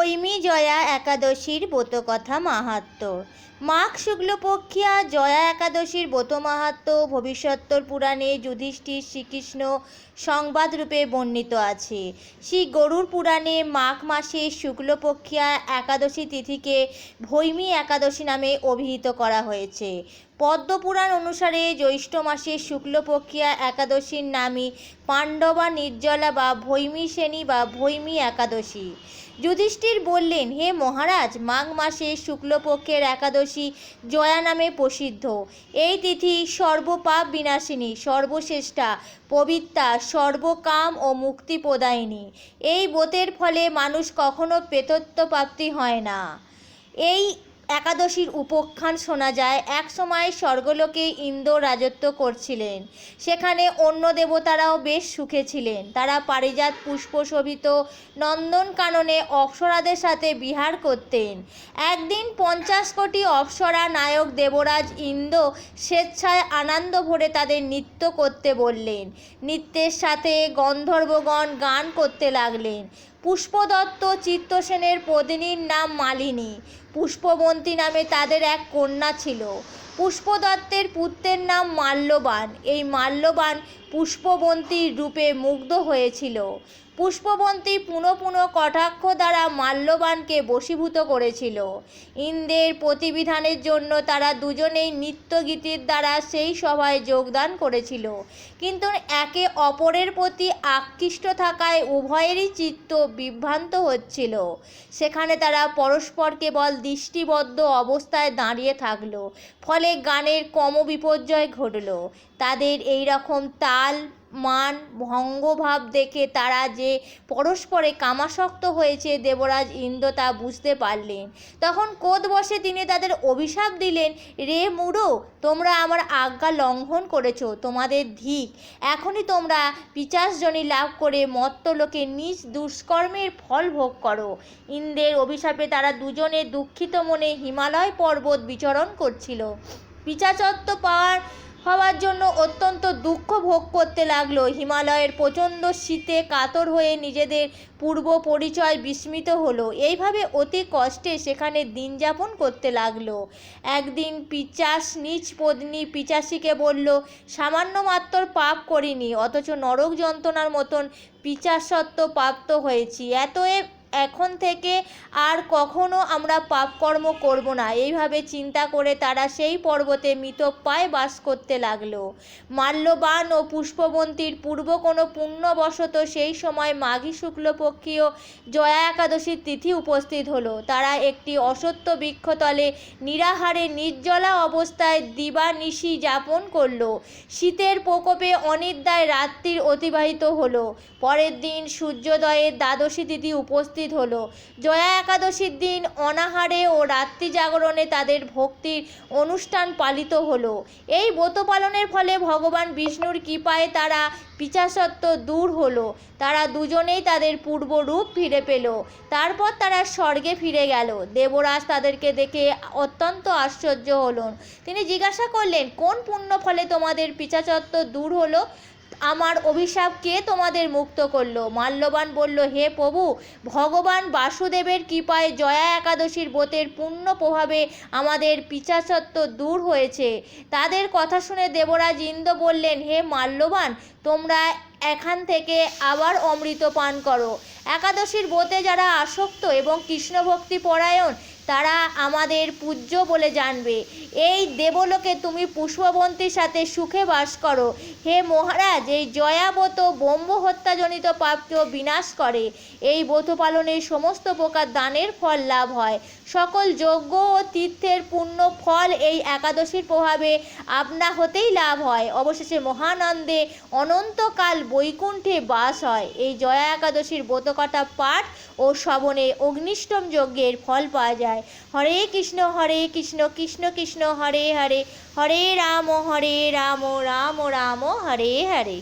ভৈমী জয়া একাদশীর ব্রতকথা মাহাত্ম্য। মাঘ শুক্লপক্ষিয়া জয়া একাদশীর ব্রত মাহাত্ম্য ভবিষ্যত্তর পুরাণে যুধিষ্ঠির শ্রীকৃষ্ণ সংবাদরূপে বর্ণিত আছে। শ্রী গরুড় পুরাণে মাঘ মাসে শুক্লপক্ষিয়া একাদশী তিথিকে ভৈমী একাদশী নামে অভিহিত করা হয়েছে। পদ্মপুরাণ অনুসারে জ্যৈষ্ঠ মাসের শুক্লপক্ষিয়া একাদশীর নামই পাণ্ডবা নির্জলা বা ভৈমী শ্রেণী বা ভৈমী একাদশী। যুধিষ্ঠির বললেন, হে মহারাজ, মাঘ মাসে শুক্লপক্ষের একাদশী জয়া নামে প্রসিদ্ধ। এই তিথি সর্বপাপ বিনাশিনী, সর্বশ্রেষ্ঠা, পবিত্রা, সর্বকাম ও মুক্তি প্রদায়িনী। এই ব্রতের ফলে মানুষ কখনো প্রেতত্ব প্রাপ্তি হয় না। এই একাদশীর উপাখ্যান শোনা যায়। এক সময় স্বর্গলোকে ইন্দ্র রাজত্ব করছিলেন। সেখানে অন্য দেবতারাও বেশ সুখে ছিলেন। তারা পারিজাত পুষ্প শোভিত নন্দনকাননে অপ্সরাদের সাথে বিহার করতেন। একদিন 50 কোটি অপ্সরা নায়ক দেবরাজ ইন্দ্র স্বেচ্ছায় আনন্দ ভরে তাদের নৃত্য করতে বললেন। নৃত্যের সাথে গন্ধর্বগণ গান করতে লাগলেন। পুষ্পদত্ত চিত্তসেনের পত্নীর নাম মালিনী। পুষ্পবন্তী নামে তাদের এক কন্যা ছিল। পুষ্পদত্তের পুত্রের নাম মাল্যবান। এই মাল্যবান পুষ্পবন্তীর রূপে মুগ্ধ হয়েছিল। পুষ্পবন্তী পুনঃ পুনঃ কটাক্ষ দ্বারা মাল্যবানকে বশীভূত করেছিল। ইন্দ্রের প্রতিবিধানের জন্য তারা দুজনেই নৃত্যগীতির দ্বারা সেই সভায় যোগদান করেছিল। কিন্তু একে অপরের প্রতি আকৃষ্ট থাকায় উভয়েরই চিত্ত বিভ্রান্ত হচ্ছিল। সেখানে তারা পরস্পর কেবল দৃষ্টিবদ্ধ অবস্থায় দাঁড়িয়ে থাকলো। ফলে গানের ক্রমবিপর্যয় ঘটল। তাদের এই রকম তাল মান ভঙ্গভাব দেখে তারা যে পরস্পরে কামাসক্ত হয়েছে দেবরাজ ইন্দ্র তা বুঝতে পারলেন। তখন ক্রোধবশে তিনি তাদের অভিশাপ দিলেন, রে মূঢ়, তোমরা আমার আজ্ঞা লঙ্ঘন করেছ। তোমাদের ধিক, এখনই তোমরা পিশাচযোনি লাভ করে মর্ত্যলোকে নিজ দুষ্কর্মের ফল ভোগ করো। ইন্দ্রের অভিশাপে তারা দুজনে দুঃখিত মনে হিমালয় পর্বত বিচরণ করছিল। পিশাচত্ব হওয়ার জন্য অত্যন্ত দুঃখ ভোগ করতে লাগলো। হিমালয়ের প্রচণ্ড শীতে কাতর হয়ে নিজেদের পূর্ব পরিচয় বিস্মৃত হলো। এইভাবে অতি কষ্টে সেখানে দিন যাপন করতে লাগলো। একদিন পিশাচ নিজ পত্নী পিশাচীকে বলল, সামান্য মাত্র পাপ করিনি, অথচ নরক যন্ত্রণার মতন পিশাচত্ব প্রাপ্ত হয়েছি। এখন থেকে আর কখনো আমরা পাপকর্ম করব না। এইভাবে চিন্তা করে তারা সেই পর্বতে মৃতপ্রায় বাস করতে লাগলো। মাল্যবান ও পুষ্পবন্তীর পূর্ব কোনো পুণ্যবশত সেই সময় মাঘী শুক্লপক্ষীয় জয়া একাদশীর তিথি উপস্থিত হলো। তারা একটি অশ্বত্থ বৃক্ষতলে নিরাহারে নির্জলা অবস্থায় দিবানিশি যাপন করলো। শীতের প্রকোপে অনিদ্রায় রাত্রির অতিবাহিত হলো। পরের দিন সূর্যোদয়ের দ্বাদশী তিথি উপস্থিত হলো। জয়া একাদশীর দিন অনাহারে ও রাত্রি জাগরণে তাদের ভক্তির অনুষ্ঠান পালিত হলো। এই ব্রত পালনের ফলে ভগবান বিষ্ণুর কৃপায় তারা পিশাচত্ব দূর হলো। তারা দুজনেই তাদের পূর্ব রূপ ফিরে পেল। তারপর তারা স্বর্গে ফিরে গেল। দেবরাজ তাদেরকে দেখে অত্যন্ত আশ্চর্য হলেন। তিনি জিজ্ঞাসা করলেন, কোন পুণ্য ফলে তোমাদের পিশাচত্ব দূর হলো? আমার অভিশাপ কে তোমাদের মুক্ত করলো? মাল্যবান বলল, হে প্রভু, ভগবান বাসুদেবের কৃপায় জয়া একাদশীর ব্রতের পূর্ণ প্রভাবে আমাদের পিশাচত্ব দূর হয়েছে। তাদের কথা শুনে দেবরাজ ইন্দ্র বললেন, হে মাল্যবান, তোমরা এখান থেকে আবার অমৃত পান করো। একাদশীর ব্রতে যারা আসক্ত এবং কৃষ্ণভক্তি পরায়ণ তারা আমাদের পূজ্য বলে জানবে। এই দেবলোকে তুমি পুষ্পবন্তীর সাথে সুখে বাস করো। হে মহারাজ, এই জয়া ব্রত ব্রহ্ম হত্যাজনিত পাপকেও বিনাশ করে। এই ব্রত পালনের সমস্ত প্রকার দানের ফল লাভ হয়। সকল যজ্ঞ ও তীর্থের পুণ্য ফল এই একাদশীর প্রভাবে আপনা হতেই লাভ হয়। অবশেষে মহানন্দে অনন্তকাল বৈকুণ্ঠে বাস হয়। এই জয়া একাদশীর ব্রতকথা পাঠ ও শ্রবণে অগ্নিষ্টম যজ্ঞের ফল পাওয়া যায়। হরে কৃষ্ণ কৃষ্ণ কৃষ্ণ হরে হরে, হরে রাম রাম রাম হরে হরে।